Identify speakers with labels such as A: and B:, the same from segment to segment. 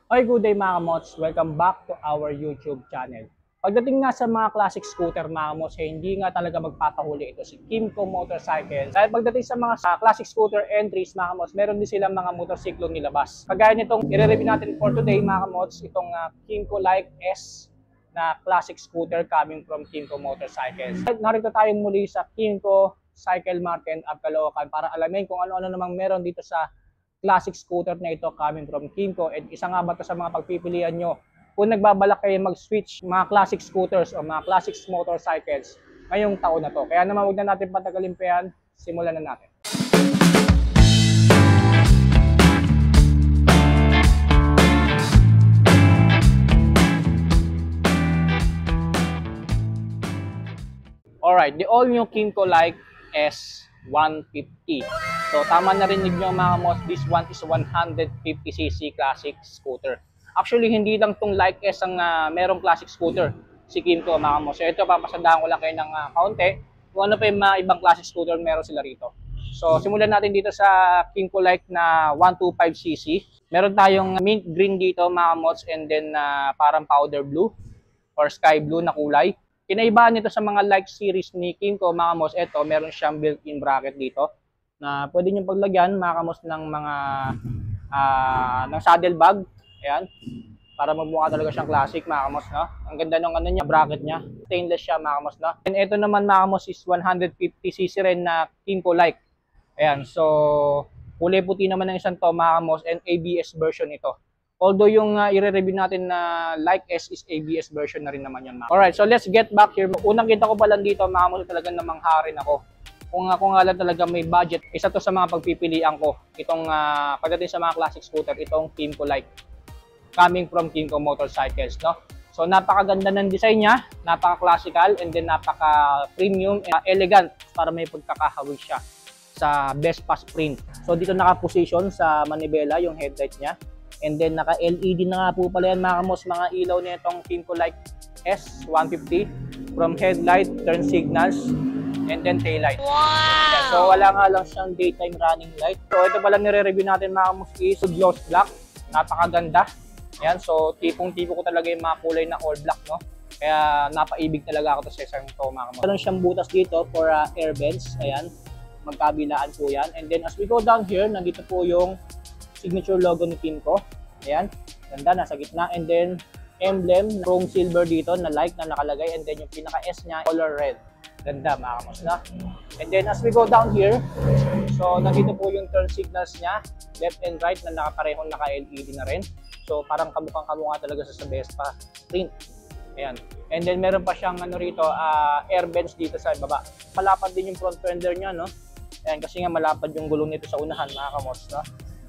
A: Hi, good day mga kamots. Welcome back to our YouTube channel. Pagdating nga sa mga classic scooter mga kamots, hindi nga talaga magpapahuli ito si Kymco Motorcycles. Dahil pagdating sa mga classic scooter entries mga kamots, meron din silang mga motorsiklo nilabas. Kagaya nitong i-review natin for today mga kamots, itong Kymco Like S na classic scooter coming from Kymco Motorcycles. Narito tayo muli sa Kymco Cycle Market at Caloocan para alamin kung ano-ano namang meron dito sa classic scooter na ito coming from Kymco. And isa nga ba ito sa mga pagpipilian nyo kung nagbabalak kayo mag-switch mga classic scooters o mga classic motorcycles ngayong taon na to. Kaya naman huwag na natin patagalin pa yan, simulan na natin. Alright, the all-new Kymco Like S150. So tama na rin nyo mga mods, this one is 150cc classic scooter. Actually, hindi lang tong Like S ang merong classic scooter si Kymco mga mods. So ito, papasandahan ko lang kayo ng kaunti kung ano pa yung mga ibang classic scooter meron sila rito. So simulan natin dito sa Kymco Like na 125cc. Meron tayong mint green dito mga mods, and then parang powder blue or sky blue na kulay. Kinaibahan nito sa mga Like series ni Kymco mga kamos, ito meron siyang built-in bracket dito na pwede nyo paglagyan mga kamos ng mga ng saddle bag. Ayan, para magmukha talaga siyang classic mga kamos, no? Ang ganda ng ano niya, bracket niya. Stainless siya mga kamos, no? And ito naman mga kamos is 150cc rin na Kymco Like. Ayan, so kulay puti naman ng isang to mga kamos, and ABS version ito. Although yung i-review natin na Like S is ABS version na rin naman yan. Alright, so let's get back here. Unang kita ko pa lang dito, mga kamos, talagang namangharin ako. Kung ako nga lang talaga may budget, isa to sa mga pagpipilian ko. Itong pagdating sa mga classic scooter, itong Kymco Like coming from Kymco Motorcycles, no? So napakaganda ng design niya, napaka-classical, and then napaka-premium and elegant para may pagkakahawig siya sa Vespa Sprint. So dito naka-position sa manibela yung headlight niya. And then naka-LED na nga po pala yan mga kamos, mga ilaw na itong Kymco Like S150 from headlight, turn signals, and then taillight. Wow! Yeah, so wala nga lang siyang daytime running light. So ito pala nire-review natin mga kamos is gloss black. Napakaganda. Ayan, so tipong-tipo ko talaga yung mga kulay na all black, no? Kaya napaibig talaga ako sa isang to mga kamos. Meron siyang butas dito for air vents. Ayan, magkabilaan po yan. And then as we go down here, nandito po yung signature logo ni Kymco. Ayan, ganda, nasa gitna. And then emblem, chrome silver dito na like na nakalagay. And then yung pinaka-S niya, color red. Ganda mga kamos na. And then as we go down here, so nandito po yung turn signals niya, left and right na nakaparehong naka-LED na rin. So parang kamukhang-kamukha talaga sa Vespa Sprint. Ayan. And then meron pa siyang ano rito, air vents dito sa baba. Malapad din yung front fender niya, no? Ayan, kasi nga malapad yung gulong nito sa unahan mga kamos, no?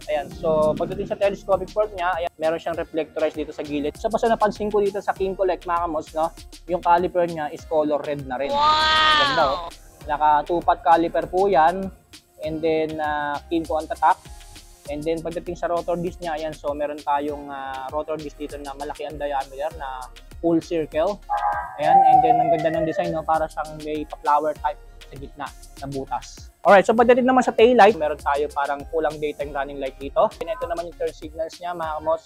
A: Ayan, so pagdating sa telescopic port niya, ayan, meron siyang reflectorized dito sa gilid. Isa pa sa napansin ko dito sa Kymco Like mga kamos, no? Yung caliper niya is color red na rin. Wow! Ganda, oh. Naka 2-pot caliper po yan. And then Kymco ang tatak. And then pagdating sa rotor disc niya, ayan, so meron tayong rotor disc dito na malaki ang diameter na full circle. Ayan, and then ang ganda ng design, no? Para siyang may flower type sa gitna na butas. Alright, so pagdating naman sa taillight, meron tayo parang kulang daytime running light dito. And ito naman yung turn signals niya mga kamos.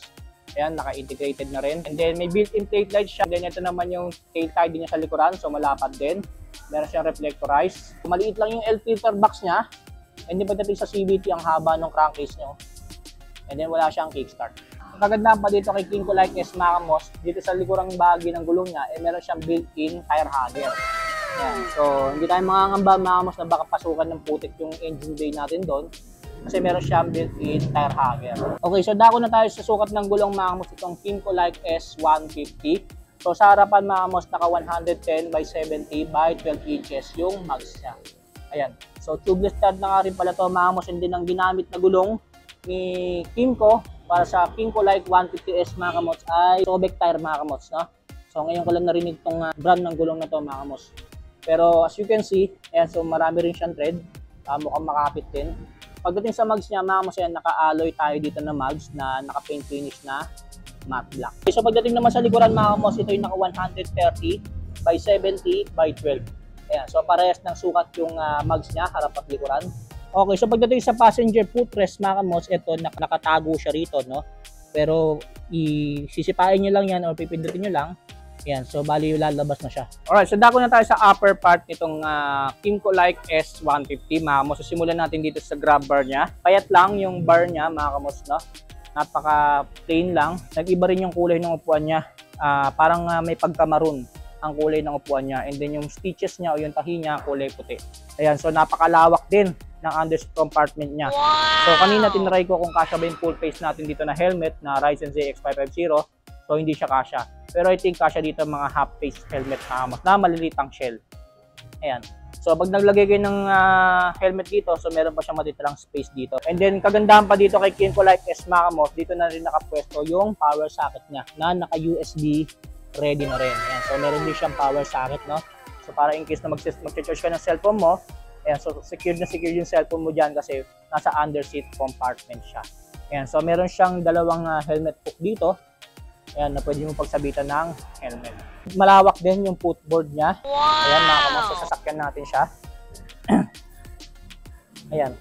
A: Ayan, naka-integrated na rin. And then may built-in taillight siya. And then ito naman yung tail tie din niya sa likuran, so malapad din. Meron siyang reflectorized. Maliit lang yung L filter box niya. And then pagdating sa CVT, ang haba ng crankcase niya. And then wala siyang kickstart. Ang kagandaan pa dito kay Kymco Like S mga kamos, dito sa likurang bahagi ng gulong niya, meron siyang built-in tire hugger. Ayan. So, hindi tayo mangangamba mga kamos na baka pasukan ng putik yung engine bay natin doon kasi meron siyang built-in tire hugger. Okay, so dako na tayo sa sukat ng gulong mga kamos itong Kymco Like S150. So, sa harapan mga kamos, naka 110 by 70 by 12 inches yung mags niya. Ayan. So, tubeless stud na nga rin pala ito mga kamos, and din ang ginamit na gulong ni Kymco para sa Kymco Like 150S mga kamos ay Sobek tire mga kamos, no? So, ngayon ko lang narinig itong brand ng gulong na to mga kamos. Pero as you can see, ayan, so marami rin siyang thread, mukhang makapit din. Pagdating sa mags niya, mga kamos, naka-alloy tayo dito na mags na naka-paint finish na matte black. Okay, so pagdating naman sa likuran mga kamos, ito yung naka 130 by 70 by 12. Ayan, so parehas ng sukat yung mags niya, harap at likuran. Okay, so pagdating sa passenger footrest mga kamos, ito nakatago siya rito, no? Pero isisipain nyo lang yan or pipindutin nyo lang. Ayan, so bali lalabas na siya. Alright, so dako na tayo sa upper part nitong Kymco Like S150 mga kamos. So simulan natin dito sa grab bar niya. Payat lang yung bar niya mga kamos, no? Napaka plain lang. Nag-iba rin yung kulay ng upuan niya. Parang may pagka-maroon ang kulay ng upuan niya. And then yung stitches niya o yung tahi niya kulay puti. Ayan, so napakalawak din ng underseat compartment niya. Wow! So kanina tinry ko kung kasya ba yung full face natin dito na helmet na Ryzen ZX550. So hindi siya kasya. Pero I think kasya dito mga half face helmet na malilitang shell. Ayan. So pag naglagay kayo ng helmet dito, so meron pa siyang matitirang space dito. And then kagandahan pa dito kay Kymco Like S mga kamos, dito na rin nakapwesto yung power socket niya na naka USB ready na rin. Ayan. So meron din siyang power socket, no? So para in case na mag-charge ka ng cellphone mo, ayan, so secure na secure yung cellphone mo dyan kasi nasa underseat compartment siya. Ayan, so meron siyang dalawang helmet hook dito. Ayan, na pwede mo pagsabitan ng helmet. Malawak din yung footboard niya. Wow! Ayan, mga kamos, sasakyan natin siya. Ayan.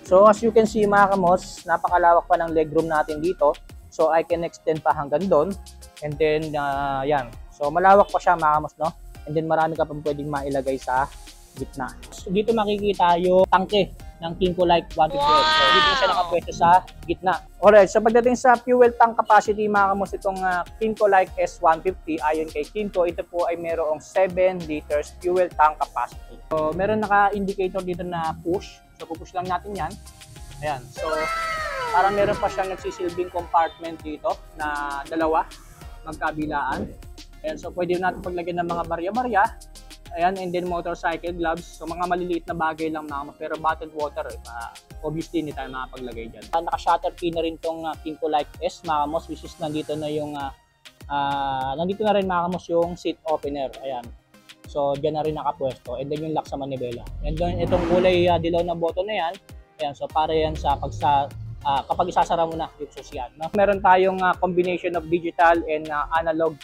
A: So as you can see mga kamos, napakalawak pa ng legroom natin dito. So I can extend pa hanggang doon. And then, ayan. So malawak pa siya mga kamos, no? And then marami ka pang pwedeng mailagay sa gitna. So dito makikita yung tangke ng Kymco Like 150. Wow! So dito siya nakapwesto sa gitna. Alright, so pagdating sa fuel tank capacity mga kamos, itong Kymco Like S150 ayon kay Kymco, ito po ay mayroong 7 liters fuel tank capacity. So meron naka-indicator dito na push. So pupush lang natin yan. Ayan. So parang meron pa siyang nagsisilbing compartment dito na dalawa magkabilaan. Ayan, so pwede natin paglagyan ng mga barya-barya. Ayan, and then motorcycle gloves. So mga maliliit na bagay lang mga pero bottled water, obviously hindi tayo makapaglagay dyan. Naka-shutter key na rin tong Kymco Like S mga kamos, which is nandito na yung nandito na rin mga kamos yung seat opener. Ayan. So dyan na rin nakapwesto. And then yung lock sa manibela. And then itong kulay dilaw na button na yan. Ayan, so para yan sa kapag isasara mo na yung susyan. No? Meron tayong combination of digital and analog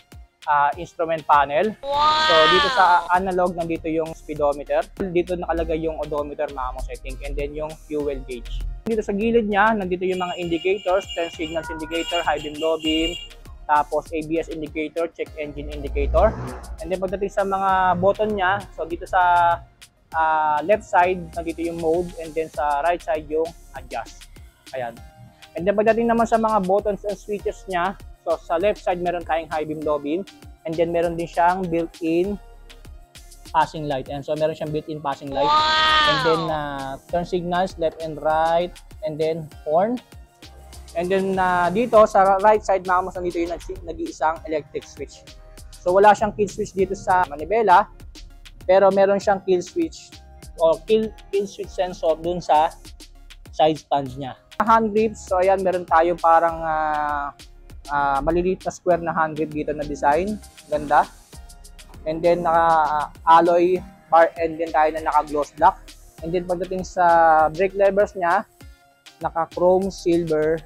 A: instrument panel. Wow! So dito sa analog nandito yung speedometer. Dito nakalagay yung odometer mga kamos, I think, and then yung fuel gauge. Dito sa gilid niya nandito yung mga indicators, turn signals indicator, high beam, low beam, tapos ABS indicator, check engine indicator. And then pagdating sa mga button niya, so dito sa left side nandito yung mode, and then sa right side yung adjust. Ayan. And then pagdating naman sa mga buttons and switches niya, so sa left side meron tayong high beam, low beam, and then meron din siyang built-in passing light. And so meron siyang built-in passing light. Wow! And then turn signals left and right, and then horn. And then dito sa right side mga kamos, nandito yung nag-iisang electric switch. So wala siyang kill switch dito sa manibela, pero meron siyang kill switch o kill switch sensor dun sa side stand niya. Hand grips, so ayan, meron tayo parang maliliit na square na hand grip dito na design. Ganda. And then naka-alloy bar end din tayo na naka-gloss black. And then pagdating sa brake levers niya, naka-chrome silver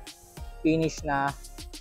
A: finish na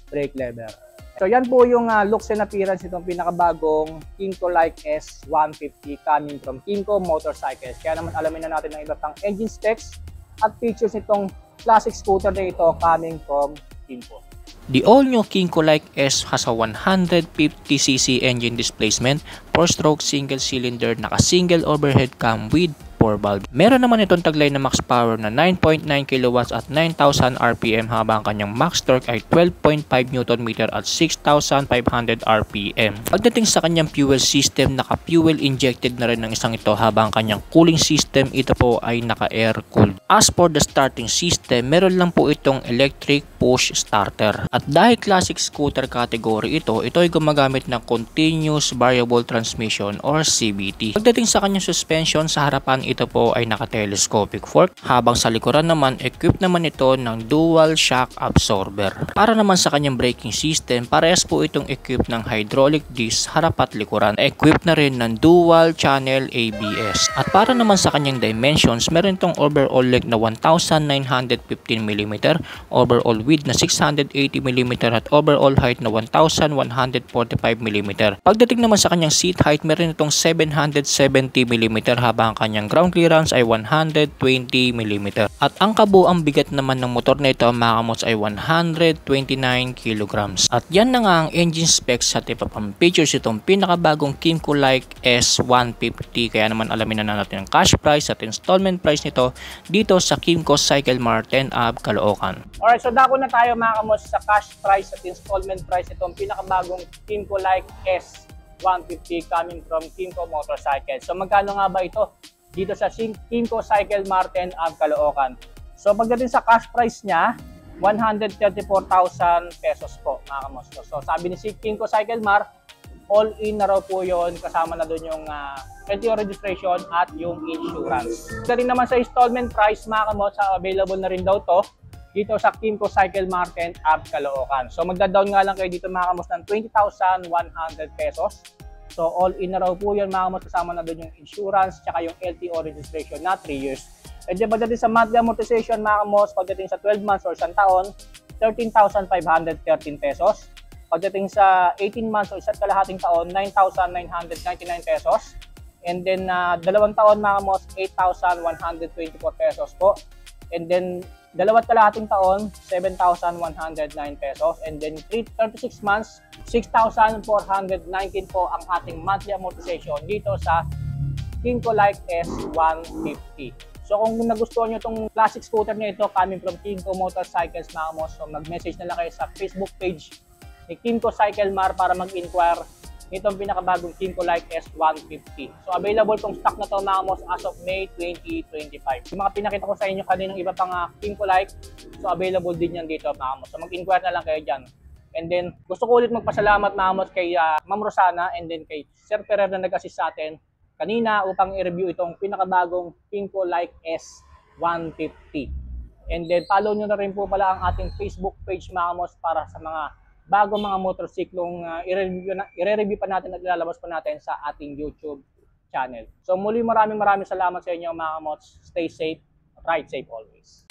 A: brake lever. So yan po yung looks and appearance nitong pinakabagong Kymco Like S150 coming from Kymco Motorcycles. Kaya naman alamin na natin ang iba pang engine specs at features nitong classic scooter na ito coming from Kymco.
B: The all-new Kymco Like S has a 150cc engine displacement, 4-stroke single-cylinder, naka-single overhead cam with 4 valve. Meron naman itong taglay na max power na 9.9 kW at 9,000 RPM habang kanyang max torque ay 12.5 Nm at 6,500 RPM. Pagdating sa kanyang fuel system, naka-fuel injected na rin ng isang ito habang kanyang cooling system ito po ay naka-air cooled. As for the starting system, meron lang po itong electric push starter. At dahil classic scooter category ito ay gumagamit ng continuous variable transmission or CVT. Pagdating sa kanyang suspension, sa harapan ito po ay naka-telescopic fork, habang sa likuran naman equipped naman ito ng dual shock absorber. Para naman sa kanyang braking system, parehas po itong equipped ng hydraulic disc harap at likuran. Equipped na rin ng dual channel ABS. At para naman sa kanyang dimensions, meron itong overall length na 1,915mm, overall width na 680mm at overall height na 1,145mm. Pagdating naman sa kanyang seat height, meron itong 770mm habang ang kanyang ground ground clearance ay 120mm. At ang kabuang bigat naman ng motor na ito mga kamots ay 129 kilograms. At yan na nga ang engine specs sa iba pang features itong pinakabagong Kymco Like S150. Kaya naman alamin na natin ang cash price at installment price nito dito sa Kymco Cycle Mart 10 Ave, Caloocan.
A: Alright, so dako na tayo mga kamos sa cash price at installment price itong pinakabagong Kymco Like S150 coming from Kymco Motorcycle. So magkano nga ba ito dito sa Kymco Cycle Mart 10 Ave, Caloocan? So pagdating sa cash price niya, 134,000 pesos po mga kamos. So sabi ni Kymco Cycle Mart, all in na raw po yun, kasama na doon yung LTO registration at yung insurance. Pagdating naman sa installment price mga kamos, available na rin daw to dito sa Kymco Cycle Mart 10 Ave, Caloocan. So magda-down nga lang kayo dito mga kamos ng 20,100 pesos. So all in na raw po yun mga kamos, kasama na doon yung insurance tsaka yung LTO registration na 3 years. And then pagdating sa monthly amortization mga kamos, pagdating sa 12 months or 1 taon, 13,513 pesos. Pagdating sa 18 months o 1 kalahating taon, 9,999 pesos. And then 2 taon mga kamos, 8,124 pesos po. And then 2 kalahating taon, 7,109 pesos. And then 36 months, 6,419 po ang ating monthly amortization dito sa Kymco Like S150. So kung nagustuhan nyo itong classic scooter na ito coming from Kymco Motorcycles mga kamos, so mag-message na lang kayo sa Facebook page ni Kymco Cycle Mart para mag-inquire nitong pinakabagong Kymco Like S150. So available tong stock na to mga kamos as of May 2025. Yung mga pinakita ko sa inyo kaninang iba pang Kymco Like, so available din yan dito mga kamos. So mag-inquire na lang kayo dyan. And then gusto ko ulit magpasalamat mga kamos kay Ma'am Rosana and then kay Sir Ferrer na nag-assist sa atin kanina upang i-review itong pinakabagong Kymco Like S150. And then follow nyo na rin po pala ang ating Facebook page mga kamos para sa mga bagong mga motorsiklong i-review pa natin at ilalabas pa natin sa ating YouTube channel. So muli maraming salamat sa inyo mga kamos. Stay safe, ride safe always.